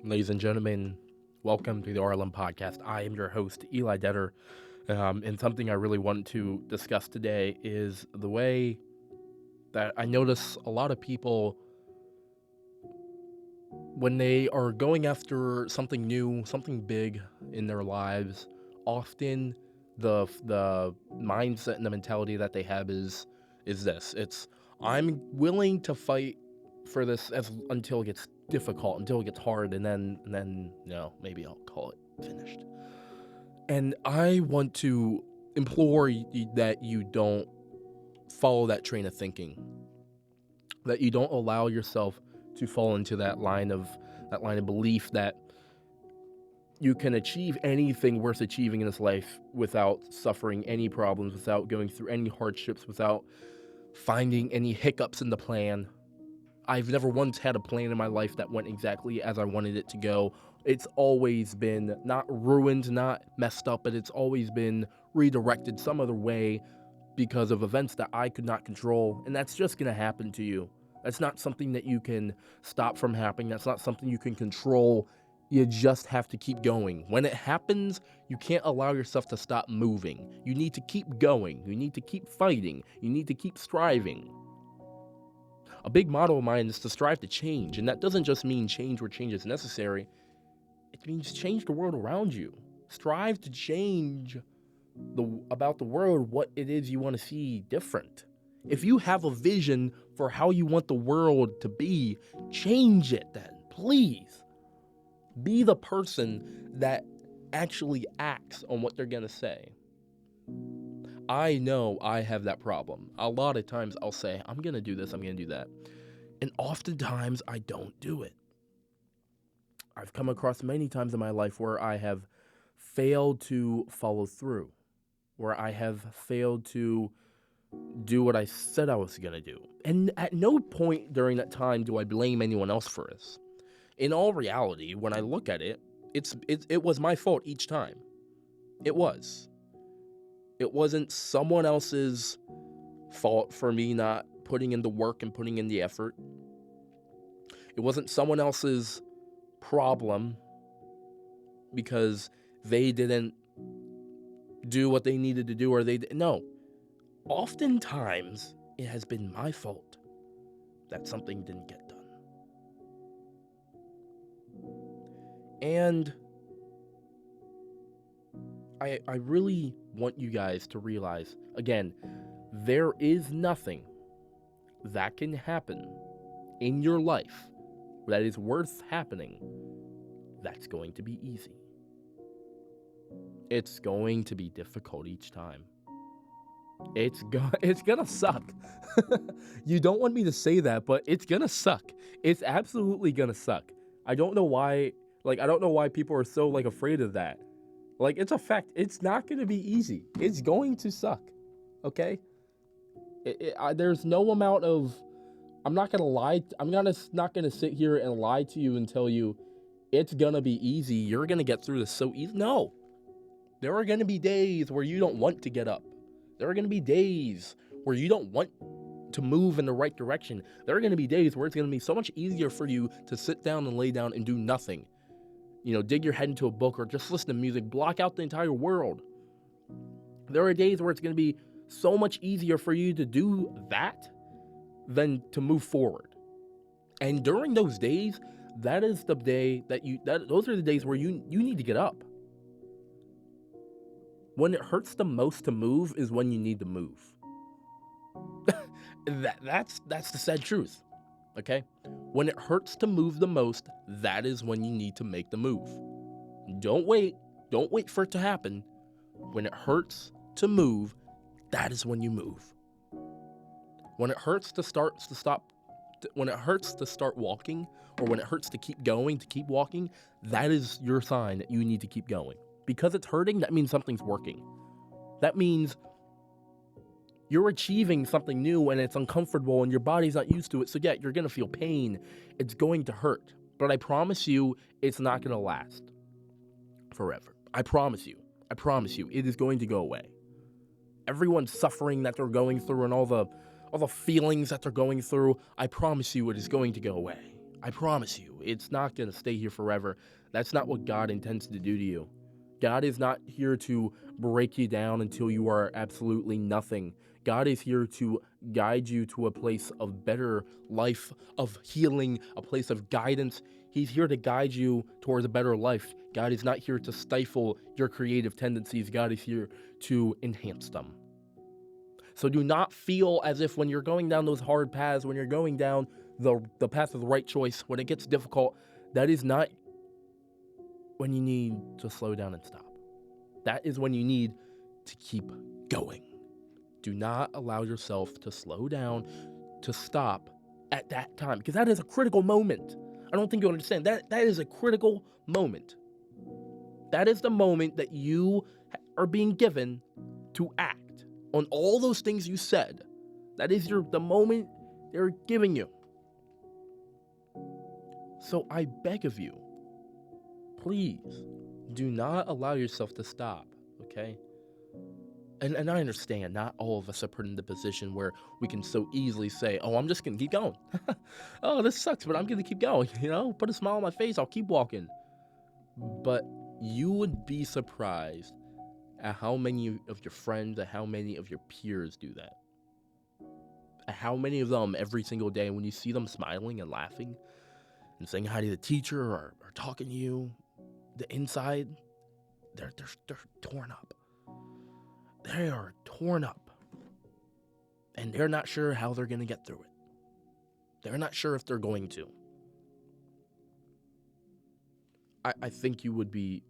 Ladies and gentlemen, welcome to the RLM podcast. I am your host, Eli Detter, and something I really want to discuss today is the way that I notice a lot of people, when they are going after something new, something big in their lives, often the mindset and the mentality that they have is this. It's, I'm willing to fight for this until it gets difficult, until it gets hard, and then maybe I'll call it finished. And I want to implore that you don't follow that train of thinking, that you don't allow yourself to fall into that line of belief that you can achieve anything worth achieving in this life without suffering any problems, without going through any hardships, without finding any hiccups in the plan. I've never once had a plan in my life that went exactly as I wanted it to go. It's always been not ruined, not messed up, but it's always been redirected some other way because of events that I could not control. And that's just going to happen to you. That's not something that you can stop from happening. That's not something you can control. You just have to keep going. When it happens, you can't allow yourself to stop moving. You need to keep going. You need to keep fighting. You need to keep striving. A big motto of mine is to strive to change, and that doesn't just mean change where change is necessary. It means change the world around you. Strive to change about the world, what it is you want to see different. If you have a vision for how you want the world to be, change it then, please. Be the person that actually acts on what they're going to say. I know I have that problem. A lot of times I'll say, I'm going to do this, I'm going to do that. And oftentimes I don't do it. I've come across many times in my life where I have failed to follow through, where I have failed to do what I said I was going to do. And at no point during that time do I blame anyone else for this. In all reality, when I look at it, it was my fault each time. It was. It wasn't someone else's fault for me not putting in the work and putting in the effort. It wasn't someone else's problem because they didn't do what they needed to do or no. Oftentimes, it has been my fault that something didn't get done. And I really want you guys to realize, again, there is nothing that can happen in your life that is worth happening that's going to be easy. It's going to be difficult each time. It's gonna suck. You don't want me to say that, but it's gonna suck. It's absolutely gonna suck. I don't know why people are so afraid of that. It's a fact. It's not going to be easy. It's going to suck. Okay? There's no amount of... I'm not going to lie. I'm not going to sit here and lie to you and tell you it's going to be easy. You're going to get through this so easy. No. There are going to be days where you don't want to get up. There are going to be days where you don't want to move in the right direction. There are going to be days where it's going to be so much easier for you to sit down and lay down and do nothing. Dig your head into a book or just listen to music, block out the entire world. There are days where it's going to be so much easier for you to do that than to move forward. And during those days, that is the day those are the days where you need to get up. When it hurts the most to move is when you need to move. That's the sad truth. Okay? When it hurts to move the most, that is when you need to make the move. Don't wait for it to happen. When it hurts to move, that is when you move. When it hurts to start walking, or when it hurts to keep going, to keep walking, that is your sign that you need to keep going. Because it's hurting, that means something's working. That means you're achieving something new and it's uncomfortable and your body's not used to it. So yeah, you're going to feel pain. It's going to hurt. But I promise you, it's not going to last forever. I promise you. It is going to go away. Everyone's suffering that they're going through and all the feelings that they're going through, I promise you it is going to go away. I promise you, it's not going to stay here forever. That's not what God intends to do to you. God is not here to break you down until you are absolutely nothing. God is here to guide you to a place of better life, of healing, a place of guidance. He's here to guide you towards a better life. God is not here to stifle your creative tendencies. God is here to enhance them. So do not feel as if when you're going down those hard paths, when you're going down the path of the right choice, when it gets difficult, that is not when you need to slow down and stop. That is when you need to keep going. Do not allow yourself to slow down, to stop at that time, because that is a critical moment. I don't think you understand. That is a critical moment. That is the moment that you are being given to act on all those things you said. That is the moment they're giving you. So I beg of you, please do not allow yourself to stop, okay? And I understand not all of us are put in the position where we can so easily say, oh, I'm just going to keep going. Oh, this sucks, but I'm going to keep going, Put a smile on my face, I'll keep walking. But you would be surprised at how many of your friends, at how many of your peers do that. At how many of them every single day, when you see them smiling and laughing and saying hi to the teacher or talking to you, the inside, they're torn up. They are torn up. And they're not sure how they're going to get through it. They're not sure if they're going to. I think you would be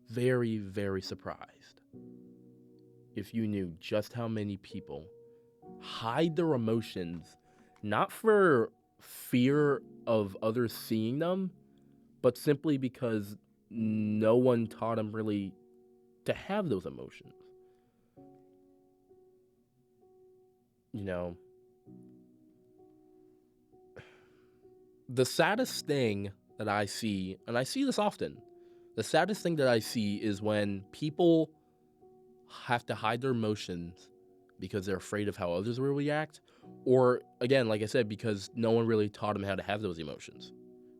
very, very surprised if you knew just how many people hide their emotions, not for fear of others seeing them, but simply because no one taught them really to have those emotions. The saddest thing that I see, and I see this often, the saddest thing that I see is when people have to hide their emotions because they're afraid of how others will react, or again, like I said, because no one really taught them how to have those emotions.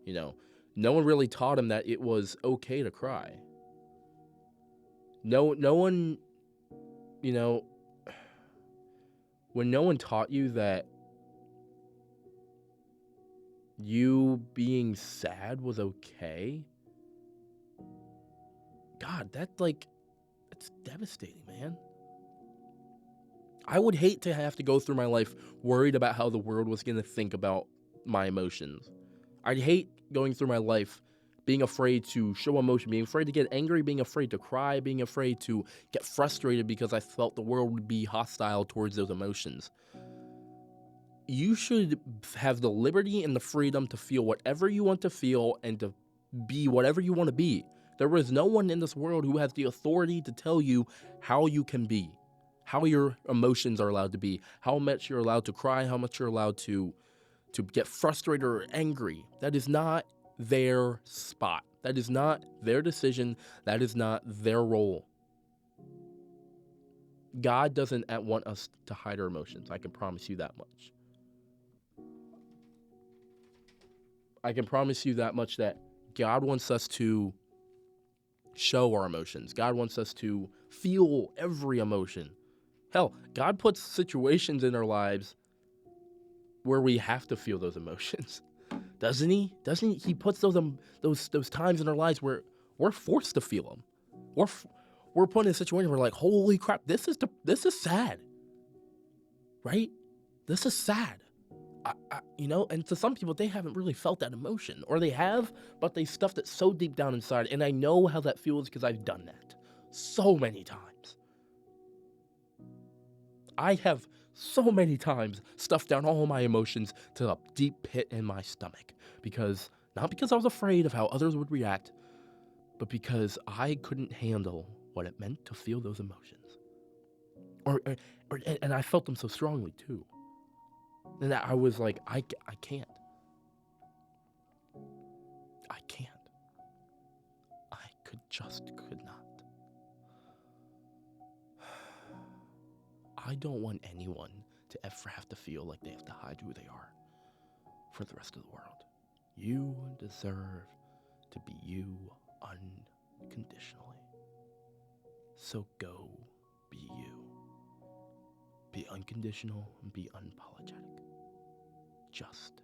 No one really taught them that it was okay to cry. No one, when no one taught you that you being sad was okay, God, that's devastating, man. I would hate to have to go through my life worried about how the world was going to think about my emotions. I'd hate going through my life being afraid to show emotion, being afraid to get angry, being afraid to cry, being afraid to get frustrated because I felt the world would be hostile towards those emotions. You should have the liberty and the freedom to feel whatever you want to feel and to be whatever you want to be. There is no one in this world who has the authority to tell you how you can be, how your emotions are allowed to be, how much you're allowed to cry, how much you're allowed to get frustrated or angry. That is not their spot. That is not their decision. That is not their role. God doesn't want us to hide our emotions. I can promise you that much. I can promise you that much, that God wants us to show our emotions. God wants us to feel every emotion. Hell, God puts situations in our lives where we have to feel those emotions. Doesn't he? He puts those times in our lives where we're forced to feel them. We're put in a situation where we're like, holy crap, this is sad, right? This is sad. And to some people, they haven't really felt that emotion, or they have, but they stuffed it so deep down inside. And I know how that feels because I've done that so many times. I have so many times stuffed down all my emotions to a deep pit in my stomach, not because I was afraid of how others would react, but because I couldn't handle what it meant to feel those emotions. And I felt them so strongly too. And I was like, I can't. I can't. I could not. I don't want anyone to ever have to feel like they have to hide who they are for the rest of the world. You deserve to be you unconditionally. So go be you. Be unconditional and be unapologetic. Just